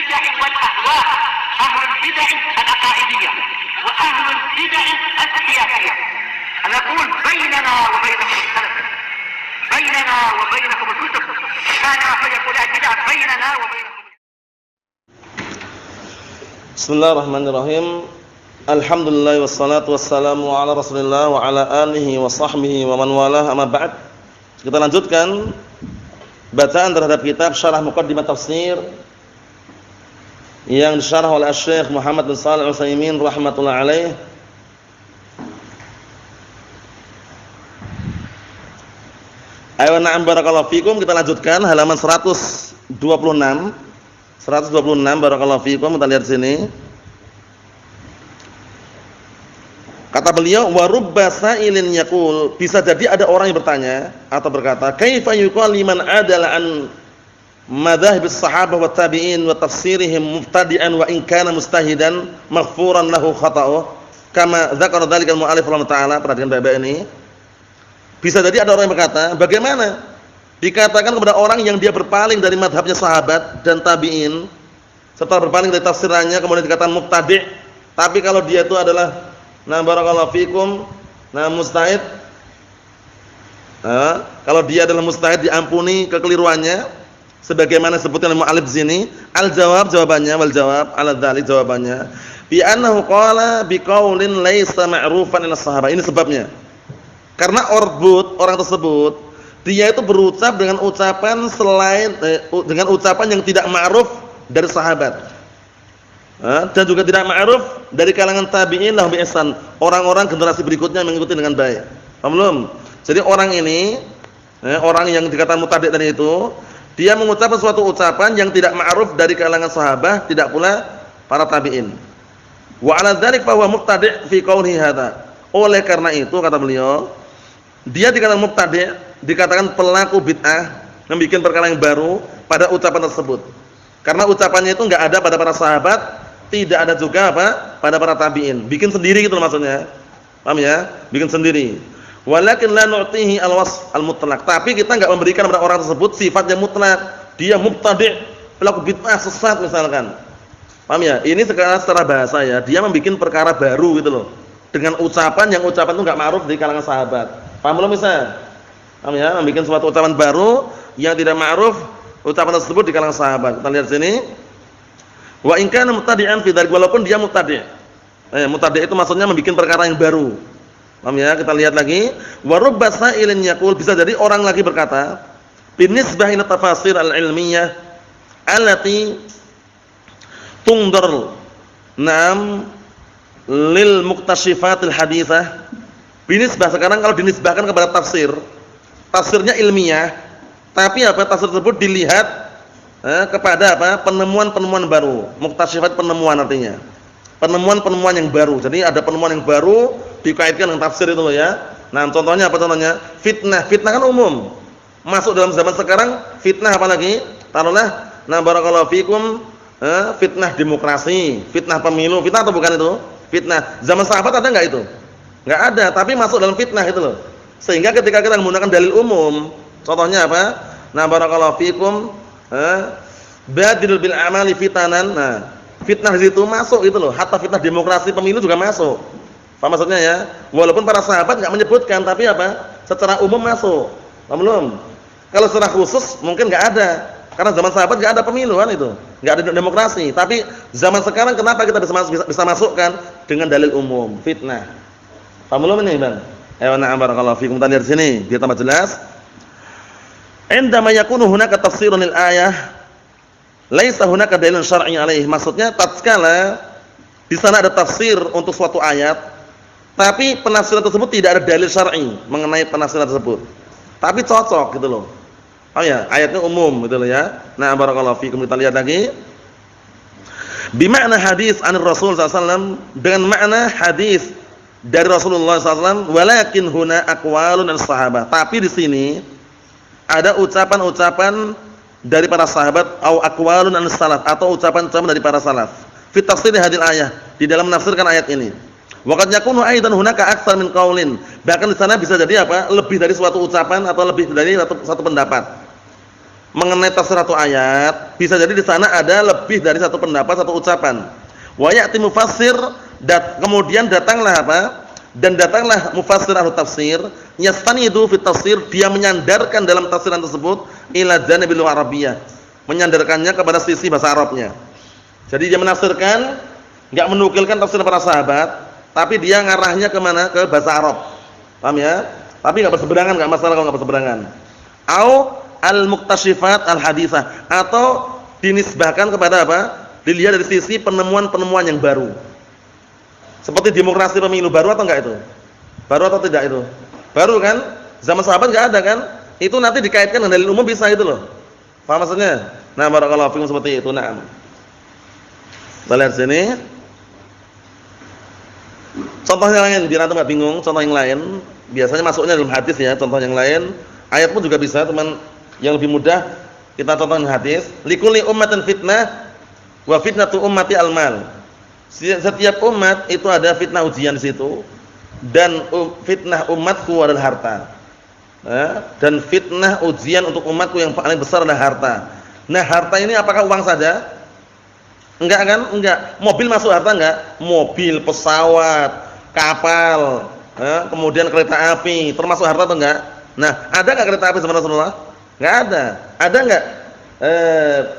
البدع والأهواء، أهل البدع العقائدية وأهل البدع السياسية. نقول بيننا وبينكم السلف، بيننا وبينكم الكتب، كان فيقول البدع بيننا وبينكم. Bismillahirrahmanirrahim. Alhamdulillah wassalatu wassalamu ala Rasulillah wa ala alihi wa sahbihi wa man walah, amma ba'd. Kita lanjutkan bacaan terhadap kitab Syarah Muqaddimah Tafsir yang disyarah oleh Syekh Muhammad bin Shalih Al-Utsaimin rahimatullah alaih. Ayo na'am barakallahu fikum, kita lanjutkan halaman 126 barakallahu fikum. Kita lihat sini. Kata beliau, wa rubba sa'ilin yaqul, bisa jadi ada orang yang bertanya atau berkata, kaifa yuqal liman adala an madzhabis sahabah wa tabi'in wa tafsirihim mubtadi'an wa in kana mustahidan maghfuran lahu khata'uh, kama dzakara dzalika al-mu'allif rahimahullah taala. Perhatikan baik-baik ini. Bisa jadi ada orang yang berkata, bagaimana dikatakan kepada orang yang dia berpaling dari madhabnya sahabat dan tabi'in, setelah berpaling dari tafsirannya kemudian dikatakan mubtadi', tapi kalau dia itu adalah barakallahu fikum mustahid, kalau dia adalah mustahid diampuni kekeliruannya sebagaimana disebutkan oleh mu'allif sini. Al-jawab, jawabannya, wal jawab ala dzalik, jawabannya bi annahu qala bi qaulin laisa ma'rufan ila sahabah. Ini sebabnya. Karena orang tersebut dia itu berucap dengan ucapan selain dengan ucapan yang tidak ma'ruf dari sahabat. Dan juga tidak ma'ruf dari kalangan tabi'in lahum bi ihsan, orang-orang generasi berikutnya mengikuti dengan baik. Paham belum? Jadi orang ini, orang yang dikatakan mubtadi' tadi itu, dia mengucapkan suatu ucapan yang tidak ma'ruf dari kalangan sahabat, tidak pula para tabi'in. Wa 'ala dzalik fa huwa mubtadi' fi qaulihi hadza. Oleh karena itu kata beliau, dia dikatakan mubtadi', dikatakan pelaku bid'ah, membuat perkara yang baru pada ucapan tersebut. Karena ucapannya itu enggak ada pada para sahabat, tidak ada juga pada para tabi'in. Bikin sendiri gitu maksudnya. Paham ya? Bikin sendiri. Walakin la nu'tihi al-wasf al-mutlaq. Tapi kita enggak memberikan kepada orang tersebut sifat yang mutlak. Dia mubtadi', pelaku bid'ah, sesat misalkan. Paham ya? Ini secara bahasa ya, dia membuat perkara baru gitu loh. Dengan ucapan yang ucapan itu enggak ma'ruf di kalangan sahabat. Paham belum misal? Paham ya? Membuat suatu ucapan baru yang tidak ma'ruf ucapan tersebut di kalangan sahabat. Kita lihat sini. Wa in kana mubtadi'an fi dzalik, walaupun dia mubtadi'. Mubtadi' itu maksudnya membuat perkara yang baru. Paham ya? Kita lihat lagi. Wa rubba sa'ilin yaqul, bisa jadi orang lagi berkata, binisbah ila tafasir al-ilmiyah allati tundar nam lil muqtashifatil haditsah. Binisbah, sekarang kalau dinisbahkan kepada tafsirnya ilmiah, tapi tafsir tersebut dilihat kepada penemuan-penemuan baru. Muqtashifat penemuan artinya penemuan-penemuan yang baru. Jadi ada penemuan yang baru dikaitkan dengan tafsir itu loh ya. Nah, contohnya apa contohnya? Fitnah kan umum. Masuk dalam zaman sekarang fitnah apalagi? Taruhlah barakallahu fikum fitnah demokrasi, fitnah pemilu, fitnah atau bukan itu? Fitnah. Zaman sahabat ada enggak itu? Enggak ada, tapi masuk dalam fitnah itu loh. Sehingga ketika kita menggunakan dalil umum, contohnya apa? Barakallahu fikum badirul bil amali fitanan. Nah, fitnah di situ masuk itu loh. Hatta fitnah demokrasi pemilu juga masuk. Apa maksudnya ya? Walaupun para sahabat enggak menyebutkan, tapi secara umum masuk. Paham belum? Kalau secara khusus mungkin enggak ada. Karena zaman sahabat enggak ada pemilu kan itu. Enggak ada demokrasi. Tapi zaman sekarang kenapa kita bisa masukkan dengan dalil umum, fitnah. Paham belum ini, Bang? Ayo na'am barakallahu fikum. Kita lihat sini biar tambah jelas. Indama yakunu hunaka tafsirun lil ayah laisa hunaka dalilun syar'i alaih. Maksudnya tatkala di sana ada tafsir untuk suatu ayat, tapi penafsiran tersebut tidak ada dalil syar'i mengenai penafsiran tersebut. Tapi cocok gitu loh. Oh ya, ayatnya umum gitu loh ya. Nah, barakallahu fikum. Kita lihat lagi. Bimakna hadis anir Rasul sallallahu alaihi wasallam, dengan makna hadis dari Rasulullah sallallahu alaihi wasallam, walakin huna aqwalun as-sahabah. Tapi di sini ada ucapan-ucapan dari para sahabat, au aqwalun as-salaf, atau ucapan-ucapan dari para salaf. Fi tafsir hadil ayah, di dalam menafsirkan ayat ini. Wa qad yakunu aidan hunaka aktsar min qaulin. Bahkan di sana bisa jadi lebih dari suatu ucapan atau lebih dari satu pendapat. mengenai tafsir satu ayat, bisa jadi di sana ada lebih dari satu pendapat, satu ucapan. Wa ya'ti mufassir, kemudian datanglah apa? Dan datanglah mufassir ahli tafsir, yastanidu fi tafsir, dia menyandarkan dalam tafsiran tersebut ila janibil arabiyyah, menyandarkannya kepada sisi bahasa Arabnya. Jadi dia menafsirkan, enggak menukilkan tafsir para sahabat, tapi dia ngarahnya ke mana? Ke bahasa Arab. Paham ya? Tapi enggak berseberangan, enggak masalah kalau enggak berseberangan. Au al-muktashifat al-haditsah, atau dinisbahkan kepada apa? Dilihat dari sisi penemuan-penemuan yang baru. Seperti demokrasi pemilu baru atau enggak itu? Baru atau tidak itu? Baru kan? Zaman sahabat enggak ada kan? Itu nanti dikaitkan dengan dalil umum bisa gitu loh. Paham maksudnya? Nah, barakallahu fikum seperti itu. Naam. Kita lihat sini. Contoh yang lain biar antum enggak bingung, contoh yang lain. Biasanya masuknya dalam hadis ya, contoh yang lain. Ayat pun juga bisa, teman. Yang lebih mudah kita contohin hadis, likulli ummatin fitnah wa fitnatu ummati al-mal. Setiap umat itu ada fitnah ujian di situ, dan fitnah umatku adalah harta. Dan fitnah ujian untuk umatku yang paling besar adalah harta. Nah, harta ini apakah uang saja? Enggak kan? Enggak. Mobil masuk harta enggak? Mobil, pesawat, kapal, kemudian kereta api, termasuk harta atau enggak? Nah, ada enggak kereta api zaman Rasulullah? Enggak ada. Ada enggak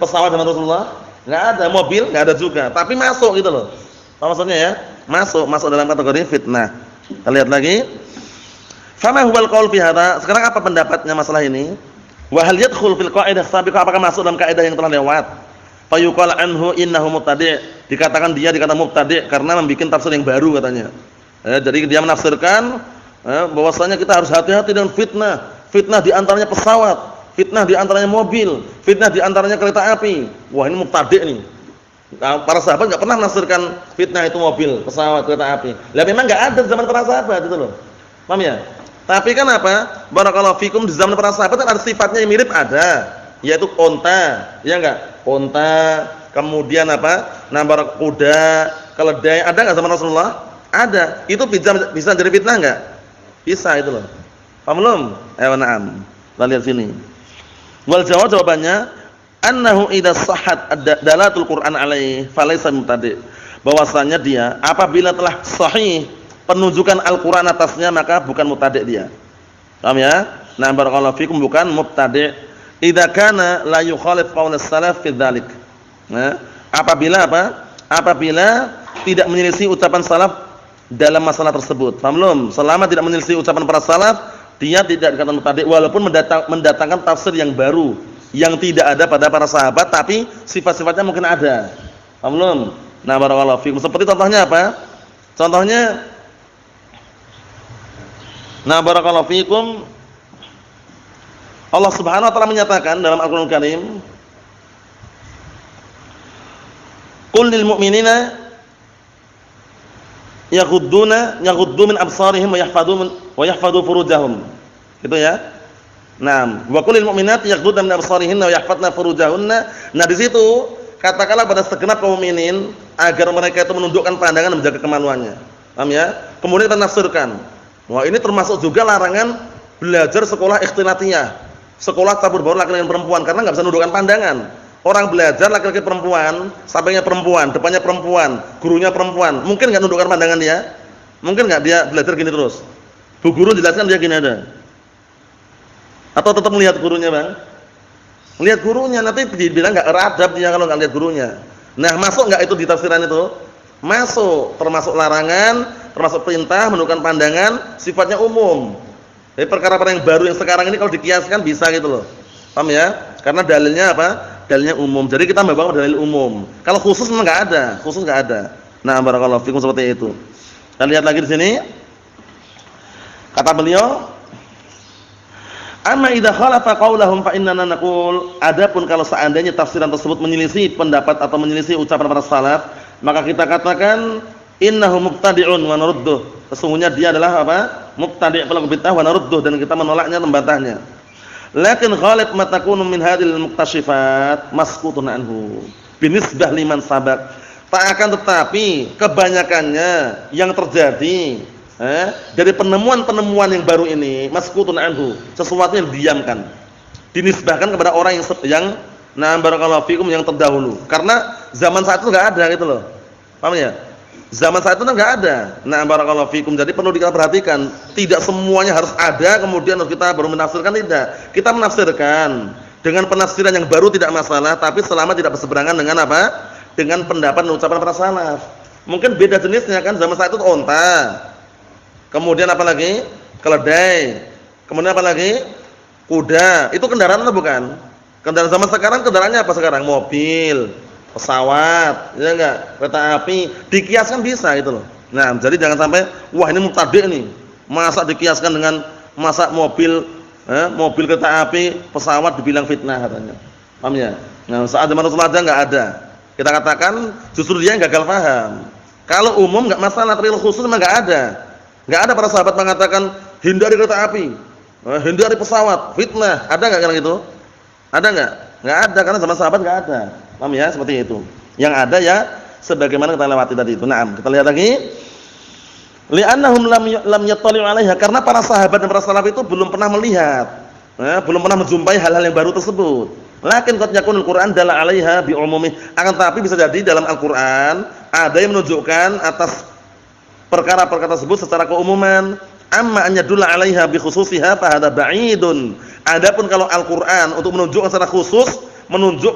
pesawat zaman Rasulullah? Enggak ada. Mobil enggak ada juga. Tapi masuk gitu loh. Apa maksudnya ya? Masuk dalam kategori fitnah. Kita lihat lagi. Fama huwal qaul fi hadza? Sekarang apa pendapatnya masalah ini? Wa hal yadkhul fil qaidah sabiqah? Apakah masuk dalam kaidah yang telah lewat? Fa yuqal anhu innahu mubtadi'. Dikatakan dia dikata mubtadi' karena membuat tafsir yang baru katanya. Jadi dia menafsirkan bahwasanya kita harus hati-hati dengan fitnah. Fitnah di antaranya pesawat, fitnah di antaranya mobil, fitnah di antaranya kereta api. Wah, ini mubtadi' nih. Nah, para sahabat enggak pernah menafsirkan fitnah itu mobil, pesawat, kereta api. Lah memang enggak ada di zaman para sahabat itu loh. Paham ya? Tapi kan apa? Barakallahu fikum, di zaman para sahabat kan ada sifatnya yang mirip ada, yaitu unta, ya enggak? Unta, kemudian apa? Nambar kuda, keledai, ada enggak zaman Rasulullah? Ada. Itu bisa jadi fitnah enggak? Bisa itu loh. Paham belum? Na'am. Kita lihat sini. Wal jawab, jawabannya annahu idza sahhat dalatul Qur'an alaihi falaysa mubtadi'. Bahwasanya dia apabila telah sahih penunjukan Al-Qur'an atasnya maka bukan mubtadi' dia. Paham ya? Nah, barakallahu fikum, bukan mubtadi'. Idza kana la yukhalif qaul as-salaf fi dzalik. Nah, apabila apa? Apabila tidak menyelisih ucapan salaf dalam masalah tersebut. Paham belum? Selama tidak menyelisih ucapan para salaf, dia tidak dikatakan mubtadi' walaupun mendatangkan tafsir yang baru yang tidak ada pada para sahabat, tapi sifat-sifatnya mungkin ada. Paham belum? Nah, barakallahu fikum. Seperti contohnya apa? Contohnya, nah, barakallahu fikum, Allah Subhanahu wa taala menyatakan dalam Al-Qur'an Karim, qul lil mu'minina yaghuddu min absarihim wa yahfadhu furujahum. Gitu ya. Nah, wa qul lil mu'minati yaghuddna min absarihinna wa yahfadna furujahunna. Nah, di situ katakanlah pada segenap kaum mukminin agar mereka itu menundukkan pandangan dan menjaga kemaluannya. Paham ya? Kemudian kita nafsirkan, wah, ini termasuk juga larangan belajar sekolah ikhtilatiyah. Sekolah campur baur laki-laki dan perempuan, karena enggak bisa menundukkan pandangan. Orang belajar laki-laki perempuan, sampingnya perempuan, depannya perempuan, gurunya perempuan. Mungkin enggak menundukkan pandangan dia? Mungkin enggak dia belajar gini terus? Bu guru jelaskan dia gini ada. Atau tetap melihat gurunya, Bang? Lihat gurunya, nanti dibilang enggak beradab dia kalau enggak lihat gurunya. Nah, masuk enggak itu di tafsiran itu? Masuk, termasuk larangan, termasuk perintah menundukkan pandangan, sifatnya umum. Jadi perkara-perkara yang baru yang sekarang ini kalau dikiaskan bisa gitu loh. Paham ya? Karena dalilnya apa? Dalilnya umum. Jadi kita membawa dalil umum. Kalau khusus memang enggak ada, khusus enggak ada. Nah, barakallahu fikum, seperti itu. Kita lihat lagi di sini. Kata beliau, amma idza khalafa qaulahum fa innana naqul, adapun kalau seandainya tafsiran tersebut menyelisih pendapat atau menyelisih ucapan para salaf, maka kita katakan innahu mubtadi'un wa narudduh. Sesungguhnya dia adalah apa? Mubtadi' pelaku bid'ah wa narudduh, dan kita menolaknya, membantahnya. Lakin ghalib ma takunu min hadhil muktashifat maskutun anhu binisbah liman sabaq. Tak akan tetapi kebanyakannya yang terjadi dari penemuan-penemuan yang baru ini maskutun anhu, sesuatu yang didiamkan. dinisbahkan kepada orang yang nah barakallahu fikum yang terdahulu. Karena zaman saat itu enggak ada gitu loh. Paham ya? Zaman saat itu enggak ada. Nah barakallahu fikum. Jadi perlu kita perhatikan, tidak semuanya harus ada kemudian kita baru menafsirkan, tidak. Kita menafsirkan dengan penafsiran yang baru tidak masalah, tapi selama tidak berseberangan dengan apa? Dengan pendapat dan ucapan para salaf. Mungkin beda jenisnya kan, zaman saat itu onta. Kemudian apa lagi? Keledai. Kemudian apa lagi? Kuda. Itu kendaraan atau bukan? Kendaraan zaman sekarang kendaraannya apa sekarang? Mobil, pesawat, ya enggak? Kereta api. Dikiaskan bisa gitu loh. Nah, jadi jangan sampai wah ini mubtadi' nih. Masa dikiaskan dengan masa mobil kereta api, pesawat dibilang fitnah katanya. Paham ya? Nah, saat zaman Rasulullah aja enggak ada. Kita katakan justru dia yang gagal paham. Kalau umum enggak masalah, tapi khusus memang enggak ada. Enggak ada para sahabat mengatakan hindari kereta api, hindari pesawat, fitnah. Ada enggak kayak gitu? Ada enggak? Enggak ada, karena zaman sahabat enggak ada. Paham ya? Seperti itu. Yang ada ya sebagaimana kita lewati tadi itu. Naam, kita lihat lagi. Li'annahum lam yattali'u 'alaiha, karena para sahabat dan para salaf itu belum pernah melihat, belum pernah menjumpai hal-hal yang baru tersebut. Lakin qad yakunul Qur'an dalla 'alaiha bi umumih. Akan tapi bisa jadi dalam Al-Qur'an ada yang menunjukkan atas perkara-perkara tersebut secara keumuman. Amma an yadulla 'alaiha bi khususiha fa hadza ba'idun. Adapun kalau Al-Qur'an untuk menunjukkan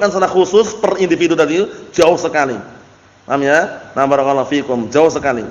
secara khusus per individu tadi jauh sekali. Paham ya? Nah barakallahu fikum, jauh sekali.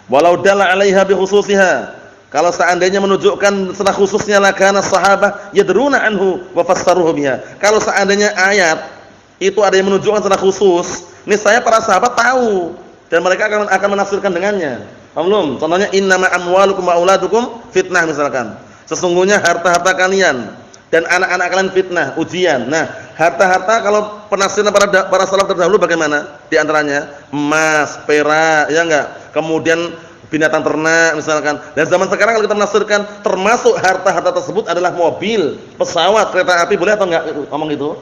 Walau dalla 'alaiha bi khususiha, kalau seandainya menunjukkan secara khususnya lakana sahabah yadruna anhu wa fassaruhu biha. Kalau seandainya ayat itu ada yang menunjukkan secara khusus, niscaya para sahabat tahu dan mereka akan menafsirkan dengannya. Paham belum? Contohnya innama amwalukum wa auladukum fitnah misalkan. Sesungguhnya harta-harta kalian dan anak-anak kalian fitnah, ujian. Nah, harta-harta kalau penafsiran para salaf terdahulu bagaimana? Di antaranya emas, perak, ya enggak? Kemudian binatang ternak misalkan. Dan zaman sekarang kalau kita menafsirkan termasuk harta-harta tersebut adalah mobil, pesawat, kereta api, boleh atau enggak ngomong itu?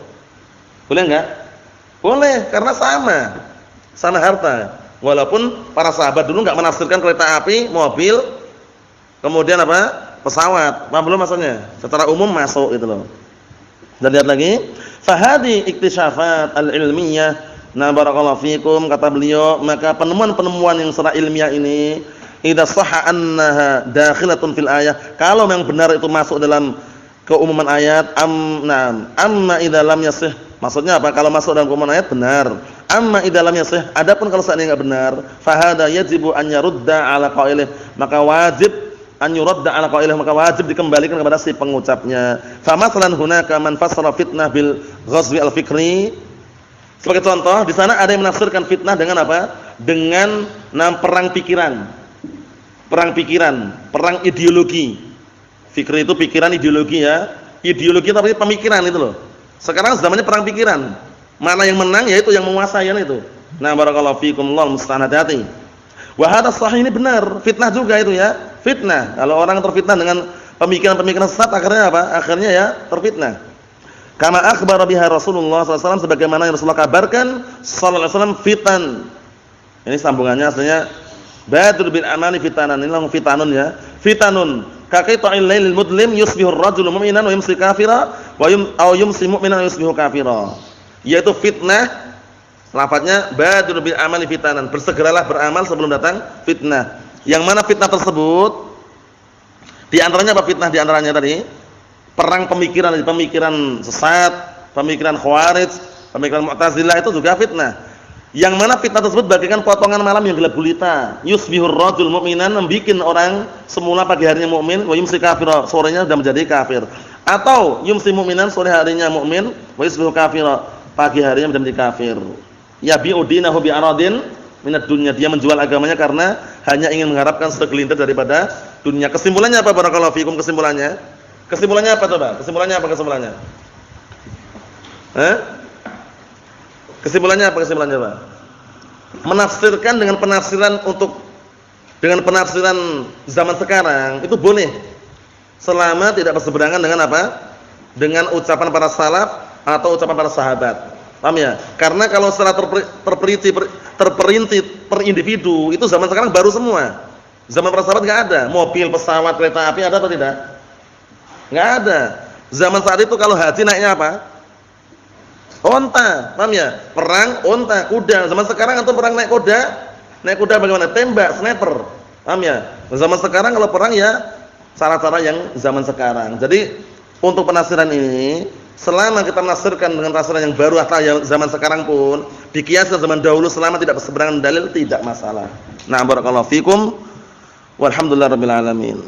Boleh enggak? Boleh, karena sama harta. Walaupun para sahabat dulu enggak menafsirkan kereta api, mobil, kemudian apa? Pesawat. Paham belum maksudnya? Secara umum masuk gitu loh. Dan lihat lagi, fahadi iktisyafat al-ilmiyah. Nah barakallahu fikum, kata beliau, maka penemuan-penemuan yang secara ilmiah ini idza sahha annaha dakhilatun fil ayah, kalau memang benar itu masuk dalam keumuman ayat, amma idza lam yasih, maksudnya apa? Kalau masuk dalam keumuman ayat benar. Amma idza lam yasih, adapun kalau seandainya enggak benar, fa hada yajibu an yarudda ala qailih, maka wajib an yuradda ala qailih, maka wajib dikembalikan kepada si pengucapnya. Fa masalan hunaka man fassara fitnah bil ghazwi al-fikri. Sebagai contoh, di sana ada yang menafsirkan fitnah dengan apa? Dengan perang pikiran. Perang pikiran, perang ideologi. Fikri itu pikiran, ideologi ya. Ideologi tapi pemikiran itu loh. Sekarang zamannya perang pikiran. Mana yang menang yaitu yang menguasai itu. Nah, barakallahu fikum, Allah musta'an, hati-hati. Wa hadha sahih, ini benar, fitnah juga itu ya. Fitnah. Kalau orang terfitnah dengan pemikiran-pemikiran sesat, akhirnya apa? Akhirnya ya terfitnah. Kama akhbara biha Rasulullah SAW, sebagaimana yang Rasulullah kabarkan sallallahu alaihi wasallam, fitan. Ini sambungannya aslinya badur bil amali fitanan. Ini langsung fitanun ya. Fitanun kaqita'il lailil mudlim yusbihu ar-rajulu mu'minan wa yumsi kafira aw yumsi mu'minan wa yusbihu kafira. Yaitu fitnah, lafadznya badur bil amali fitanan. Bersegeralah beramal sebelum datang fitnah. Yang mana fitnah tersebut? Di antaranya apa fitnah di antaranya tadi? Perang pemikiran sesat, pemikiran khawarij, pemikiran mu'tazilah, itu juga fitnah. Yang mana fitnah tersebut bagaikan potongan malam yang gelap gulita. Yusbihur rajul mu'minan, membikin orang semula pagi harinya mukmin, wa yumsi kafira, sorenya sudah menjadi kafir. Atau yumsi mu'minan, sore harinya mukmin, wa yusbihu kafira, pagi harinya sudah menjadi kafir. Yabi'u dinahu bi aradin minad dunya, dia menjual agamanya karena hanya ingin mengharapkan segelintir daripada dunia. Kesimpulannya apa barakallahu fikum? Kesimpulannya apa coba? Kesimpulannya apa? Kesimpulannya apa Pak? Menafsirkan dengan penafsiran zaman sekarang itu boleh, selama tidak berseberangan dengan apa? Dengan ucapan para salaf atau ucapan para sahabat. Paham ya? Karena kalau secara terperinci per individu, itu zaman sekarang baru semua. Zaman para sahabat enggak ada. Mobil, pesawat, kereta api ada atau tidak? Enggak ada. Zaman saat itu kalau haji naiknya apa? Onta, paham ya? Perang onta, kuda. Zaman sekarang antum perang naik kuda? Naik kuda bagaimana? Tembak, sniper. Paham ya? Zaman sekarang kalau perang ya cara-cara yang zaman sekarang. Jadi untuk penafsiran ini, selama kita menafsirkan dengan tafsiran yang baru atau yang zaman sekarang pun dikiaskan zaman dahulu selama tidak berseberangan dalil tidak masalah. Nah, barakallahu fikum. Walhamdulillahirabbil alamin.